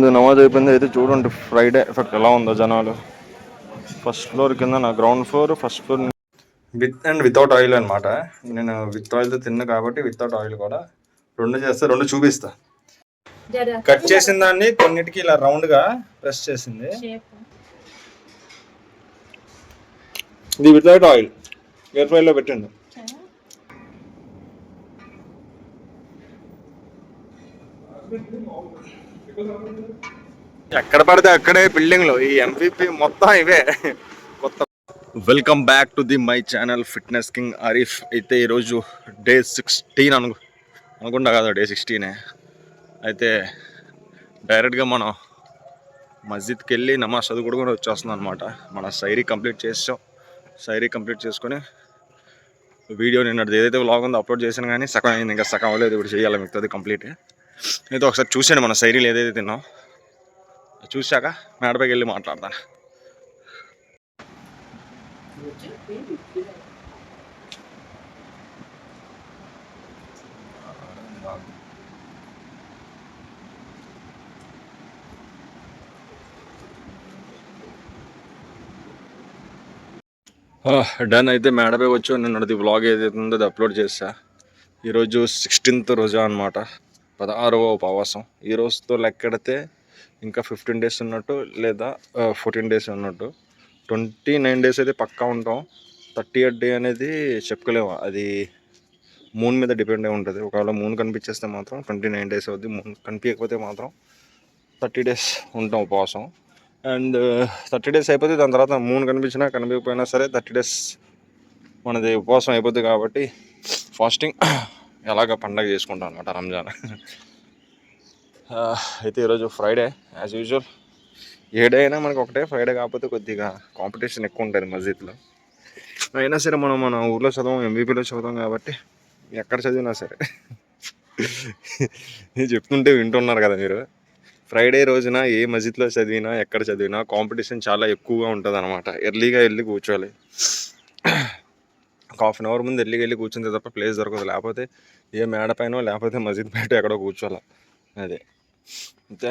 అయిపోయింది, నమాజ్ అయిపోయింది. అయితే చూడండి ఫ్రైడే ఎఫెక్ట్ ఎలా ఉందో జనాలు. ఫస్ట్ ఫ్లోర్ కింద నా ground floor, first floor with and without oil అనమాట. నేను విత్ ఆయిల్తో తిన్నా కాబట్టి వితౌట్ ఆయిల్ కూడా రెండు చేస్తే రెండు చూపిస్తా. కట్ చేసిన దాన్ని కొన్నిటికి ఇలా రౌండ్గా ప్రెస్ చేసింది. ఇది వితౌట్ ఆయిల్, ఎయిర్ ఫ్రైలో పెట్టండి. ఎక్కడ పడితే అక్కడే బిల్డింగ్లు, ఈ ఎంవిపి మొత్తం ఇవే కొత్త. Welcome back to the my channel fitness king Arif. అయితే ఈరోజు డే 16 అనుకుంటా కదా, డే 16. అయితే డైరెక్ట్గా మనం మస్జిద్కి వెళ్ళి నమాజ్ చదువుకుంటూ వచ్చేస్తున్నాం అనమాట. మన సైరీ కంప్లీట్ చేసాం. సైరీ కంప్లీట్ చేసుకొని వీడియో నిన్నది ఏదైతే వ్లాగ్ ఉందో అప్లోడ్ చేశాను, కానీ సగం అయింది, ఇంకా సగం అవ్వలేదు. ఇప్పుడు చేయాలి మిగతాది కంప్లీట్. అయితే ఒకసారి చూసాను మన సైరీలు ఏదైతే తిన్నాం, చూశాక మేడపైకి వెళ్ళి మాట్లాడతాను. డన్. అయితే మేడపై వచ్చి నిన్నది వ్లాగ్ ఏదైతే ఉందో అది అప్లోడ్ చేసా. ఈరోజు 16th రోజా అనమాట, 16వ ఉపవాసం. ఈ రోజుతో లెక్కెడితే ఇంకా 15 days ఉన్నట్టు, లేదా 14 days ఉన్నట్టు. 29 days అయితే పక్కా ఉంటాం. 30th day అనేది చెప్పుకోలేము, అది మూన్ మీద డిపెండ్ అయి ఉంటుంది. ఒకవేళ మూన్ కనిపించేస్తే మాత్రం 29 days అవుద్ది. మూన్ కనిపించకపోతే మాత్రం 30 days ఉంటాం ఉపవాసం. అండ్ 30 days అయిపోతే దాని తర్వాత మూన్ కనిపించినా కనిపించకపోయినా సరే 30 days మనది ఉపవాసం అయిపోద్ది. కాబట్టి ఫాస్టింగ్ ఎలాగ పండగ చేసుకుంటాం అనమాట, రంజాన్. అయితే ఈరోజు ఫ్రైడే యాజ్ యూజువల్. ఏ డే అయినా మనకు ఒకటే, ఫ్రైడే కాకపోతే కొద్దిగా కాంపిటీషన్ ఎక్కువ ఉంటుంది మస్జిద్లో. అయినా సరే మనం మన ఊర్లో చదవం, ఎంబీపీలో చదవం కాబట్టి ఎక్కడ చదివినా సరే చెప్తుంటే వింటున్నారు కదా మీరు. ఫ్రైడే రోజున ఏ మస్జిద్లో చదివినా, ఎక్కడ చదివినా కాంపిటీషన్ చాలా ఎక్కువగా ఉంటుంది అనమాట. ఎర్లీగా వెళ్ళి కూర్చోవాలి. ఒక ½ hour ముందు వెళ్ళి కూర్చుంటే తప్ప ప్లేస్ దొరకదు. లేకపోతే ఏ మేడ పైన, లేకపోతే మస్జిద్ బయట ఎక్కడో కూర్చోాలి. అదే అంతే.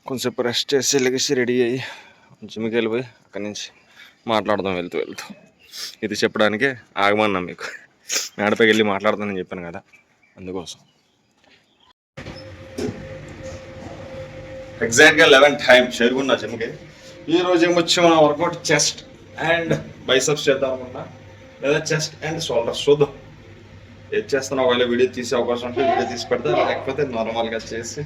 కొంచెంసేపు రెస్ట్ చేసి లెగిసి రెడీ అయ్యి జిమ్కి వెళ్ళిపోయి అక్కడి నుంచి మాట్లాడదాం వెళ్తూ. ఇది చెప్పడానికే ఆగమన్నా మీకు. మేడపైకి వెళ్ళి మాట్లాడతానని చెప్పాను కదా, అందుకోసం. ఎగ్జాక్ట్గా 11 time చేరుకున్నా జిమ్కి. ఈరోజు ఏమొచ్చి మనం వర్కౌట్ చెస్ట్ అండ్ బైసెప్స్ చేద్దాం అనుకున్నా, లేదా చెస్ట్ అండ్ షోల్డర్స్. చూద్దాం ఏది చేస్తున్నా. ఒకవేళ వీడియో తీసే అవకాశం ఉంటే వీడియో తీసి పెడతా, లేకపోతే నార్మల్గా చేసి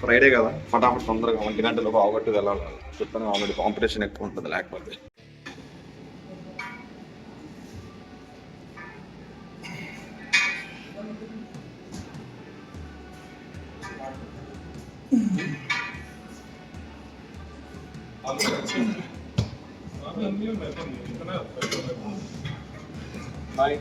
ఫ్రైడే కదా ఫటాఫట్ తొందరగా 1 గంటలోపు అవగట్టు వెళ్ళాలి. చెప్తాను ఆల్రెడీ కాంపిటీషన్ ఎక్కువ ఉంటుంది. లేకపోతే హాయ్.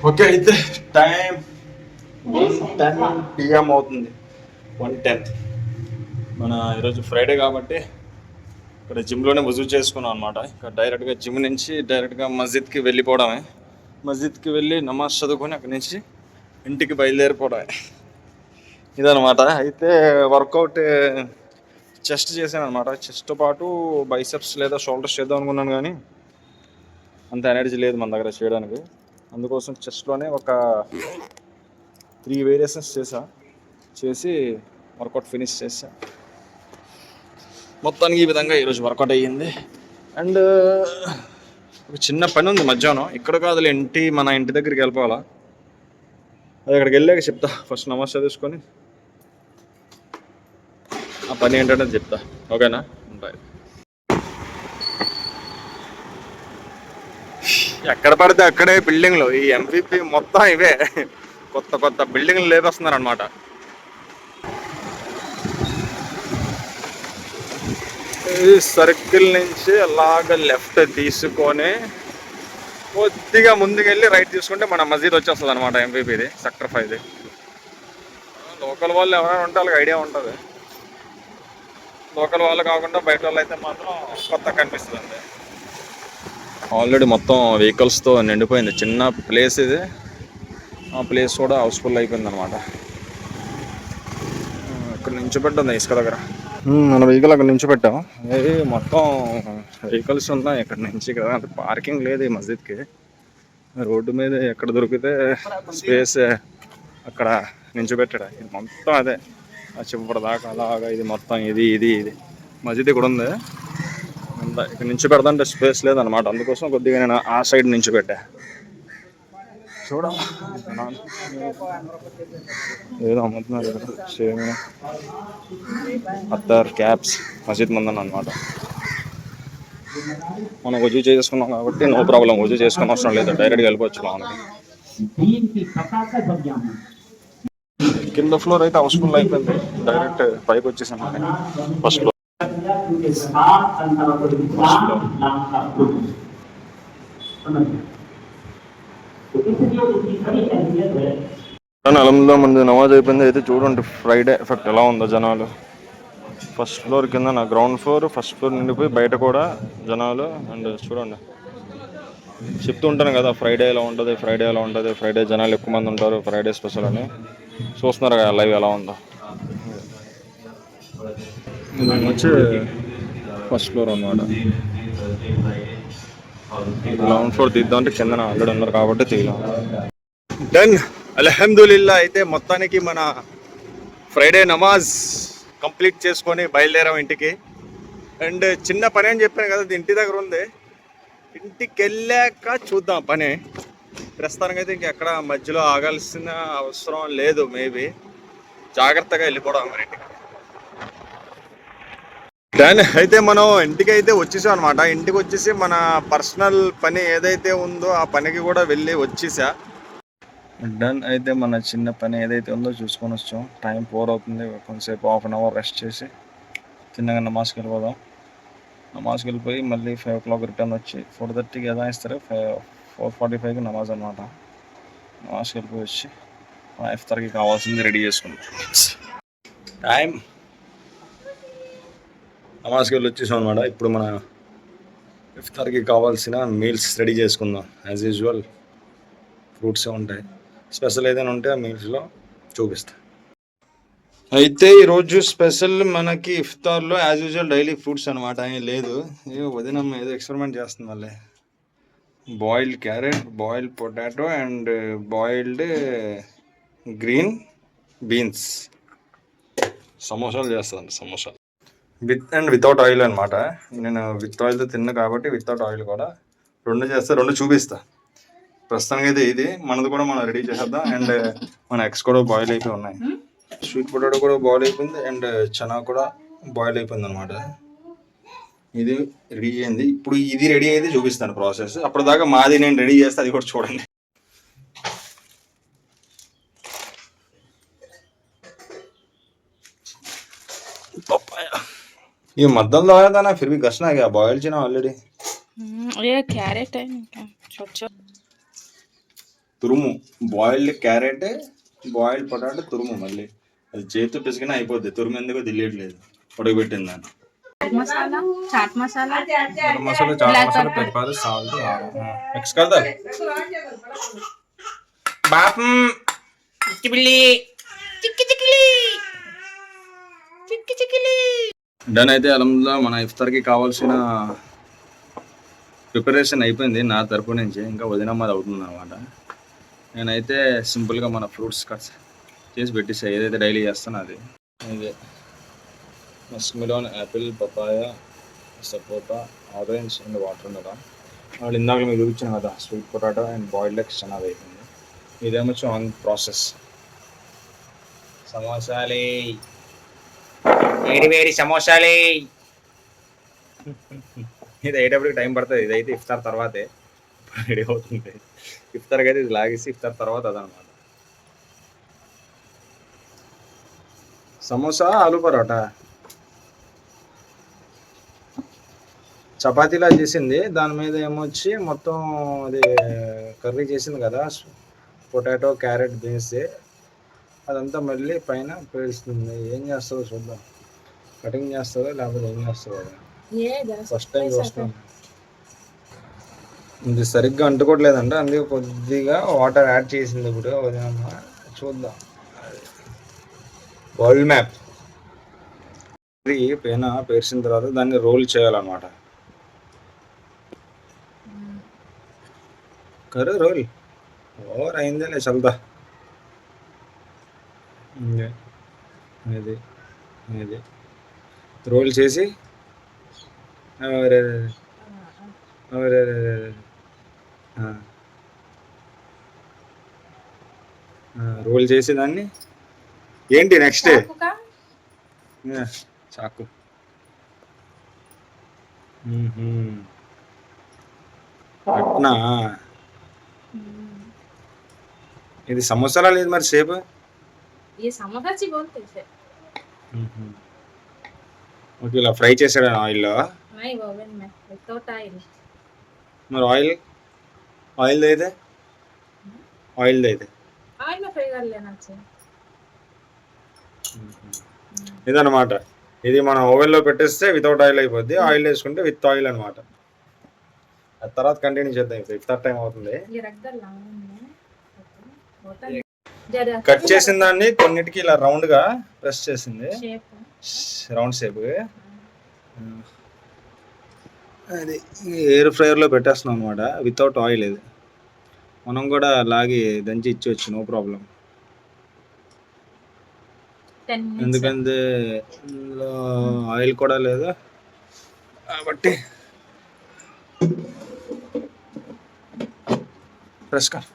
ఓకే. అయితే టైం 1:10 PM అవుతుంది. 1:10. మన ఈరోజు ఫ్రైడే కాబట్టి ఇక్కడ జిమ్లోనే వజూ చేసుకున్నాం అనమాట. ఇక్కడ డైరెక్ట్గా జిమ్ నుంచి డైరెక్ట్గా మస్జిద్కి వెళ్ళిపోవడమే. మస్జిద్కి వెళ్ళి నమాజ్ చదువుకొని అక్కడి నుంచి ఇంటికి బయలుదేరిపోవడమే, ఇదనమాట. అయితే వర్కౌట్ చెస్ట్ చేశాను అనమాట. చెస్ట్తో పాటు బైసెప్స్ లేదా షోల్డర్స్ చేద్దాం అనుకున్నాను, కానీ అంత ఎనర్జీ లేదు మన దగ్గర చేయడానికి. అందుకోసం చెస్ట్లోనే ఒక 3 వేరియేషన్స్ చేసి వర్కౌట్ ఫినిష్ చేసా. మొత్తానికి ఈ విధంగా ఈరోజు వర్కౌట్ అయ్యింది. అండ్ ఒక చిన్న పని ఉంది మధ్యాహ్నం. ఇక్కడ కాదులే, మన ఇంటి దగ్గరికి వెళ్ళిపోవాలా. అది అక్కడికి వెళ్ళాక చెప్తా. ఫస్ట్ నమాజ్ చదువుకొని ఆ పని ఏంటంటే చెప్తా. ఓకేనా? ఉంటాయి. ఎక్కడ పడితే అక్కడే బిల్డింగ్లు. ఈ ఎంవిపి మొత్తం ఇవే కొత్త కొత్త బిల్డింగ్లు లేపేస్తున్నారు అనమాట. ఈ సర్కిల్ నుంచి అలాగ లెఫ్ట్ తీసుకొని కొద్దిగా ముందుకెళ్ళి రైట్ తీసుకుంటే మన మసీద్ వచ్చేస్తుంది అనమాట. ఎంవిపిది సెక్టర్ 5ది. లోకల్ వాళ్ళు ఎవరైనా ఉంటే వాళ్ళకి ఐడియా ఉంటుంది. లోకల్ వాళ్ళు కాకుండా బయట వాళ్ళు అయితే మాత్రం కొత్తగా కనిపిస్తుంది అంతే. ఆల్రెడీ మొత్తం వెహికల్స్తో నిండిపోయింది. చిన్న ప్లేస్ ఇది. ఆ ప్లేస్ కూడా హౌస్ఫుల్ అయిపోయింది అనమాట. ఇక్కడ నించోబెట్టుంది ఇసుక దగ్గర. మన వెహికల్ అక్కడ నించోబెట్టాం. అది మొత్తం వెహికల్స్ ఉన్నాయి ఇక్కడ నుంచి. ఇక్కడ అంత పార్కింగ్ లేదు ఈ మస్జిద్కి. రోడ్డు మీద ఎక్కడ దొరికితే స్పేస్ అక్కడ నించోబెట్టాడు. ఇది మొత్తం అదే చివరి దాకా అలాగా. ఇది మొత్తం ఇది మస్జిద్ కూడా ఉంది. ఇక్కడ నుంచి పెడదంటే స్పేస్ లేదనమాట. అందుకోసం కొద్దిగా నేను ఆ సైడ్ నుంచి పెట్టా. చూడ ఏదో అమ్ముతున్నారు సేమియా, అత్తర్, క్యాప్స్ మసీద్ ముందని అనమాట. మనం వజూ చేసుకున్నాం కాబట్టి నో ప్రాబ్లం. వజూ చేసుకుని అవసరం లేదు, డైరెక్ట్గా వెళ్ళిపోవచ్చు లోనికి. కింద ఫ్లోర్ అయితే హౌస్ఫుల్ అయిపోయింది. డైరెక్ట్ పైకి వచ్చేసాం ఫస్ట్ ఫ్లోర్. అలంలో ముందు నమాజ్ అయిపోయింది. అయితే చూడండి ఫ్రైడే ఎఫెక్ట్ ఎలా ఉందో జనాలు. ఫస్ట్ ఫ్లోర్ కింద నా గ్రౌండ్ ఫ్లోర్, ఫస్ట్ ఫ్లోర్ నిండిపోయి బయట కూడా జనాలు. అండ్ చూడండి, చెప్తూ ఉంటాను కదా ఫ్రైడే ఎలా ఉంటుంది, ఫ్రైడే జనాలు ఎక్కువ మంది ఉంటారు, ఫ్రైడే స్పెషల్ అని. చూస్తున్నారు కదా లైవ్ ఎలా ఉందో. వచ్చి ఫస్ట్ ఫ్లోర్ అన్నమాట. గ్రౌండ్ ఫ్లోర్ తీద్దామంటే కింద ఆల్రెడీ ఉన్నారు కాబట్టి తీయలేం. డన్ అల్హమ్దులిల్లా. అయితే మొత్తానికి మన ఫ్రైడే నమాజ్ కంప్లీట్ చేసుకొని బయలుదేరాం ఇంటికి. అండ్ చిన్న పని అని చెప్పాను కదా, ఇంటి దగ్గర ఉంది. ఇంటికి వెళ్ళాక చూద్దాం పని. ప్రస్తుతానికి అయితే ఇంకెక్కడ మధ్యలో ఆగాల్సిన అవసరం లేదు. మేబీ జాగ్రత్తగా వెళ్ళిపోవడం మరి ఇంటికి. డన్. అయితే మనం ఇంటికి అయితే వచ్చేసాం అనమాట. ఇంటికి వచ్చేసి మన పర్సనల్ పని ఏదైతే ఉందో ఆ పనికి కూడా వెళ్ళి వచ్చేసా. డన్. అయితే మన చిన్న పని ఏదైతే ఉందో చూసుకొని వచ్చాం. టైం 4 అవుతుంది. కొంతసేపు 1/2 అవర్ రెస్ట్ చేసి చిన్నగా నమాజ్కి వెళ్ళిపోదాం. నమాజ్కి వెళ్ళిపోయి మళ్ళీ 5 o'clock రిటర్న్ వచ్చి 4:30కి ఎలా ఇస్తారు, 4:45కి నమాజ్ అనమాట. నమాజ్కి వెళ్ళిపోయి వచ్చి ఇఫ్తార్కి కావాల్సింది రెడీ చేసుకుంటాం. టైం నమాజ్కి వెళ్ళి వచ్చేసాం అనమాట. ఇప్పుడు మన ఇఫ్తార్కి కావాల్సిన మీల్స్ రెడీ చేసుకుందాం. యాజ్ యూజువల్ ఫ్రూట్సే ఉంటాయి. స్పెషల్ ఏదైనా ఉంటే ఆ మీల్స్లో చూపిస్తా. అయితే ఈరోజు స్పెషల్ మనకి ఇఫ్తార్లో యాజ్ యూజువల్ డైలీ ఫ్రూట్స్ అనమాట. ఏం లేదు, వదినమ్మ ఏదో ఎక్స్పెరిమెంట్ చేస్తుంది మళ్ళీ. Boiled carrot, boiled potato and boiled green beans సమోసాలు చేస్తాను. సమోసాలు విత్ అండ్ వితౌట్ ఆయిల్ అనమాట. నేను విత్ ఆయిల్తో తిన్నా కాబట్టి వితౌట్ ఆయిల్ కూడా 2 చేస్తా, 2 చూపిస్తా. ప్రస్తుతానికి అయితే ఇది మనది కూడా మనం రెడీ చేసేద్దాం. అండ్ మన ఎగ్స్ కూడా బాయిల్ అయిపోయి ఉన్నాయి. స్వీట్ పొటాటో కూడా బాయిల్ అయిపోయింది. అండ్ చనా కూడా బాయిల్ అయిపోయింది అనమాట. ఇది రెడీ అయింది. ఇప్పుడు ఇది రెడీ అయితే చూపిస్తాను ప్రాసెస్. అప్పటిదాకా మాది నేను రెడీ చేస్తే అది కూడా చూడండి. ये मद्दल लाया था ना, फिर भी घसना गया. बॉयल चना ऑलरेडी. ये कैरेट है छोटा तुरुमु బాయిల్డ్ క్యారెట్, బాయిల్డ్ పొటాటో తురుము. మళ్ళీ అది చేతితో పిసికినా అయిపోద్ది. తురుము ఎందుకో తెలియట్లేదు. ఉడకబెట్టింది దాన్ని. Masala, chaat masala, garam masala, chaat masala, pepper, salt, mix कर दे. बाप चिकली चिकली चिकली चिकली चिकली డన్ అయితే అలంలో మన ఇఫ్తార్కి కావాల్సిన ప్రిపరేషన్ అయిపోయింది నా తరపు నుంచి. ఇంకా వదినమ్మది అవుతుంది అనమాట. నేనైతే సింపుల్గా మన ఫ్రూట్స్ కట్స్ చేసి పెట్టేసా, ఏదైతే డైలీ చేస్తానో అది. ఇదే మస్క్ మిలాన్, యాపిల్, పపాయ, సపోటా, ఆరెంజ్ అండ్ వాటర్ మిలాన్. వాళ్ళు ఇందాక మీకు చూపించాను కదా, sweet potato and boiled eggs అన్నది అయిపోయింది. ఇదేమో ఆన్ ప్రాసెస్. సమోసాలే, వేడి వేడి సమోసాలే. ఇది అయ్యేటప్పటికి టైం పడుతుంది. ఇదైతే ఇఫ్తార్ తర్వాతే రెడీ అవుతుంది. ఇఫ్తార్కి అయితే ఇది లాగేసి ఇఫ్తార్ తర్వాత అదనమాట. సమోసా, ఆలు పరోటా, చపాతీలా చేసింది. దాని మీద ఏమొచ్చి మొత్తం అది కర్రీ చేసింది కదా, పొటాటో, క్యారెట్, బీన్స్, అదంతా మళ్ళీ పైన పేలుస్తుంది. ఏం చేస్తుందో చూద్దాం. కటింగ్ చేస్తుందో లేకపోతే ఏం చేస్తుందో. ఫస్ట్ టైం చూస్తున్నాం. ఇది సరిగ్గా అంటుకోవట్లేదంట, అందుకే కొద్దిగా వాటర్ యాడ్ చేసింది ఇప్పుడు. చూద్దాం. వరల్డ్ మ్యాప్ ఇది పైన పేర్చిన తర్వాత దాన్ని రోల్ చేయాలన్నమాట. కర్రీ రోల్ ఓవర్ అయిందే చల్దా. ఇది ఇది రోల్ చేసి రోల్ చేసి దాన్ని ఏంటి నెక్స్ట్ చాకు. అట్నా, ఇది సమోసాలా లేదు మరి షేప్? ఓకే, ఇలా ఫ్రై చేసాడు ఆయిల్లో. మరి ఆయిల్ అయితే ఇదన్నమాట. ఇది మనం ఓవెన్లో పెట్టేస్తే వితౌట్ ఆయిల్ అయిపోద్ది, ఆయిల్ వేసుకుంటే విత్ ఆయిల్ అనమాట. ఆ తర్వాత కంటిన్యూ చేద్దాం. ఇప్పుడు ఇఫ్తార్ టైం అవుతుంది. కట్ చేసిన దాన్ని కొన్నిటికి ఇలా రౌండ్గా ప్రెస్ చేసింది, రౌండ్ షేప్. అది ఎయిర్ ఫ్రైయర్లో పెట్టేస్తున్నాం అనమాట, వితౌట్ ఆయిల్. ఇది మనం కూడా లాగి దంచి ఇచ్చవచ్చు, నో ప్రాబ్లం. ఎందుకంటే ఇందులో ఆయిల్ కూడా లేదు కాబట్టి. ప్రెస్ కర్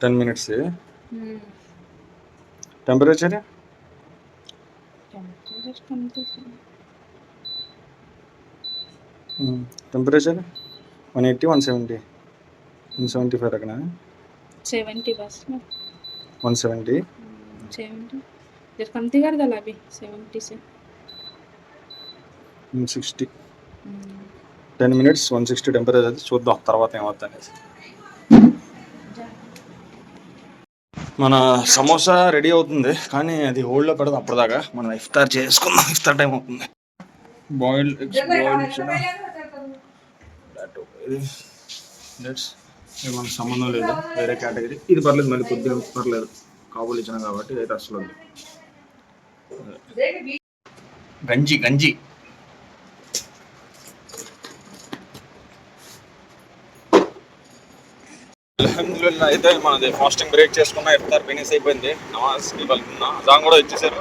10 minutes. టెంపరేచర్ టెంపరేచర్ 180, 170, 175 रखना है. 70 बस में 170. जब कमती कर दला अभी 70 से 160. 10 minutes 160 టెంపరేచర్. చూద్దాం తర్వాత ఏమవుతుంది అనేసి. మన సమోసా రెడీ అవుతుంది, కానీ అది హోల్డ్లో పెడదాం అప్పటిదాకా. మనం ఇఫ్తార్ చేసుకుందాం, ఇఫ్తార్ టైం అవుతుంది. బాయిల్డ్ ఎగ్స్, ఇది మనకు సంబంధం లేదు, వేరే కేటగిరీ. ఇది పర్లేదు, మళ్ళీ కొద్దిగా పర్లేదు, కాబూలు ఇచ్చిన కాబట్టి అయితే అసలు ఉంది. గంజి అల్హమ్దులిల్లాహ్. అయితే మనది ఫాస్టింగ్ బ్రేక్ చేసుకున్న, ఇఫ్తార్ ఫినిష్ అయిపోయింది. నమాజ్కి వెళ్తున్నా, అజాన్ కూడా ఇచ్చేసారు.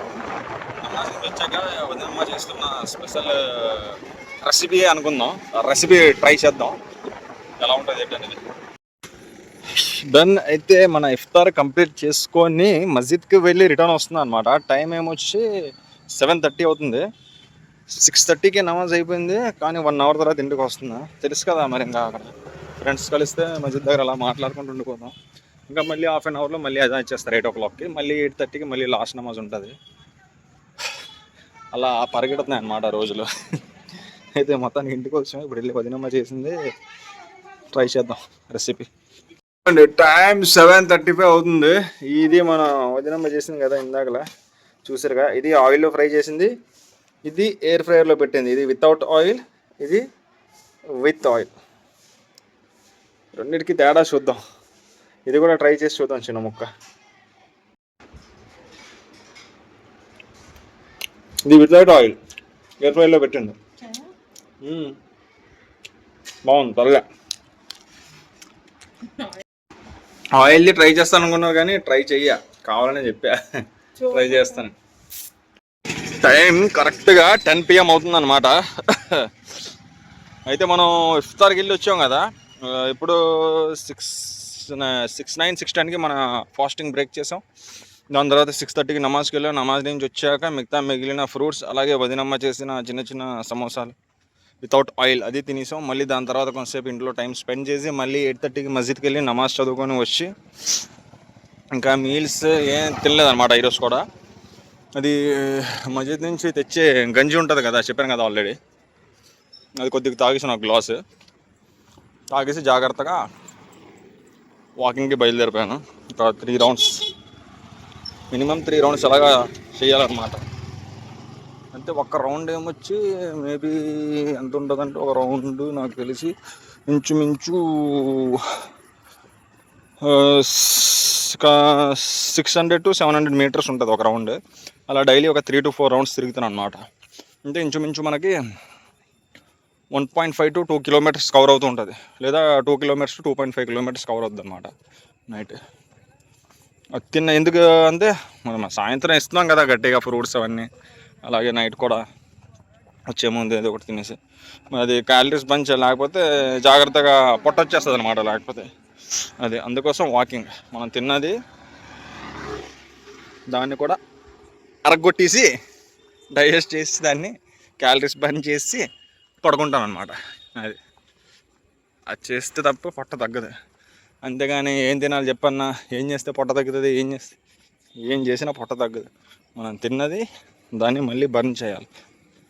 నమాజ్ వచ్చాక వదినమ్మ చేస్తున్న స్పెషల్ రెసిపీ అనుకుందాం, ఆ రెసిపీ ట్రై చేద్దాం ఎలా ఉంటుంది ఏంటి అనేది. డన్ అయితే మన ఇఫ్తార్ కంప్లీట్ చేసుకొని మస్జిద్కి వెళ్ళి రిటర్న్ వస్తుంది అనమాట. టైం ఏమొచ్చి 7:30 అవుతుంది. 6:30కి నమాజ్ అయిపోయింది, కానీ 1 hour తర్వాత ఇంటికి వస్తున్నా. తెలుసు కదా మరి, ఇంకా అక్కడ ఫ్రెండ్స్ కలిస్తే మస్జిద్ దగ్గర అలా మాట్లాడుకుంటూ ఉండిపోతాం. ఇంకా మళ్ళీ హాఫ్ అన్ అవర్లో మళ్ళీ అజాన్ ఇచ్చేస్తారు 8 o'clockకి. మళ్ళీ 8:30కి మళ్ళీ లాస్ట్ నమాజ్ ఉంటుంది. అలా పరిగెడుతున్నాయి అన్నమాట రోజులు. అయితే మొత్తానికి ఇంటికి వచ్చాము. ఇప్పుడు వెళ్ళి వదినమ్మ చేసింది ట్రై చేద్దాం రెసిపీ. టైం 7:35 అవుతుంది. ఇది మన వదినమ్మ చేసింది కదా ఇందాకలా, చూసారుగా. ఇది ఆయిల్లో ఫ్రై చేసింది, ఇది ఎయిర్ ఫ్రైయర్లో పెట్టింది. ఇది వితౌట్ ఆయిల్, ఇది విత్ ఆయిల్. రెండింటికి తేడా చూద్దాం. ఇది కూడా ట్రై చేసి చూద్దాం చిన్న ముక్క. ఇది వితౌట్ ఆయిల్ ఎయిర్ ఫ్రైలో పెట్టండి. బాగుంది త్వరగా. ఆయిల్ది ట్రై చేస్తాను అనుకున్నావు కానీ ట్రై చెయ్య, కావాలని చెప్పా ట్రై చేస్తాను. టైం కరెక్ట్గా 10 PM అవుతుంది అనమాట. అయితే మనం ఇఫ్తార్కి వెళ్ళి వచ్చాం కదా, ఇప్పుడు 6:10కి మన ఫాస్టింగ్ బ్రేక్ చేసాం. దాని తర్వాత 6:30కి నమాజ్కి వెళ్ళాం. నమాజ్ నుంచి వచ్చాక మిగతా మిగిలిన ఫ్రూట్స్ అలాగే వదినమ్మ చేసిన చిన్న చిన్న సమోసాలు వితౌట్ ఆయిల్ అది తినేసాం. మళ్ళీ దాని తర్వాత కొంతసేపు ఇంట్లో టైం స్పెండ్ చేసి మళ్ళీ 8:30కి మస్జిద్కి వెళ్ళి నమాజ్ చదువుకొని వచ్చి ఇంకా మీల్స్ ఏం తినలేదన్నమాట ఈరోజు కూడా. అది మస్జిద్ నుంచి తెచ్చే గంజి ఉంటుంది కదా, చెప్పాను కదా ఆల్రెడీ, అది కొద్దిగా తాగేసాను, ఒక గ్లాస్ తాగేసి జాగ్రత్తగా వాకింగ్కి బయలుదేరిపోయాను. ఒక 3 రౌండ్స్, మినిమం 3 రౌండ్స్ అలాగా చేయాలన్నమాట. అంటే ఒక రౌండ్ ఏమొచ్చి మేబీ ఎంత ఉంటుందంటే, ఒక రౌండ్ నాకు తెలిసి ఇంచుమించు 600 to 700 మీటర్స్ ఉంటుంది ఒక రౌండ్. అలా డైలీ ఒక 3 to 4 రౌండ్స్ తిరుగుతాను అనమాట. అంటే ఇంచుమించు మనకి 1.5 to 2 కిలోమీటర్స్ కవర్ అవుతూ ఉంటుంది, లేదా 2 కిలోమీటర్స్ to 2.5 కిలోమీటర్స్ కవర్ అవుతుంది అనమాట నైట్. అది తిన్న ఎందుకు అంటే మనం సాయంత్రం ఇస్తున్నాం కదా గట్టిగా ఫ్రూట్స్ అవన్నీ, అలాగే నైట్ కూడా వచ్చే ముందు ఏదో ఒకటి తినేసి, అది క్యాలరీస్ బంచ్ లేకపోతే జాగ్రత్తగా పొట్ట వచ్చేస్తుంది అనమాట లేకపోతే. అది అందుకోసం వాకింగ్, మనం తిన్నది దాన్ని కూడా అరగొట్టేసి డైజెస్ట్ చేసి దాన్ని క్యాలరీస్ బంద్ చేసి పడుకుంటాను అనమాట. అది చేస్తే తప్ప పొట్ట తగ్గదు. అంతేగాని ఏం తినాలి చెప్పన్నా, ఏం చేస్తే పొట్ట తగ్గుతుంది, ఏం చేసినా పొట్ట తగ్గదు. మనం తిన్నది దాన్ని మళ్ళీ బర్న్ చేయాలి,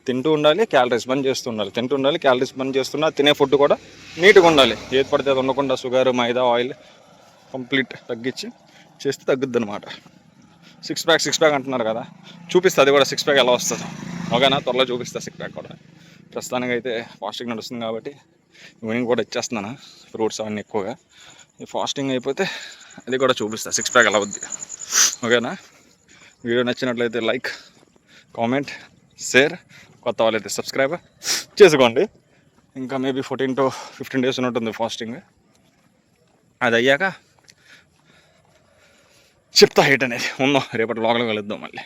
తింటూ ఉండాలి, క్యాలరీస్ బంద్ చేస్తూ ఉండాలి, తింటూ ఉండాలి, క్యాలరీస్ బంద్ చేస్తున్నా. తినే ఫుడ్ కూడా నీట్గా ఉండాలి, ఏది పడితే అది ఉండకుండా షుగర్ మైదా ఆయిల్ కంప్లీట్ తగ్గించి చేస్తే తగ్గుద్ది అనమాట. 6 ప్యాక్ అంటున్నారు కదా, చూపిస్తా అది కూడా 6 ప్యాక్ ఎలా వస్తుందో. ఓకేనా, త్వరలో చూపిస్తా 6 ప్యాక్ కూడా. ప్రస్తుతానికి అయితే ఫాస్టింగ్ నడుస్తుంది కాబట్టి ఈవినింగ్ కూడా ఇచ్చేస్తున్నాను ఫ్రూట్స్ అవన్నీ ఎక్కువగా. ఈ ఫాస్టింగ్ అయిపోతే అది కూడా చూపిస్తా 6 ప్యాక్ ఎలా అవుద్ది. ఓకేనా, వీడియో నచ్చినట్లయితే లైక్, కామెంట్, షేర్, కొత్త వాళ్ళైతే సబ్స్క్రైబ్ చేసుకోండి. ఇంకా మేబీ 14 to 15 డేస్ ఉంటుంది ఫాస్టింగ్. అది అయ్యాక చెప్తా హైట్ అనేది ఉందో, రేపటి లోకల్ కలుద్దాం మళ్ళీ.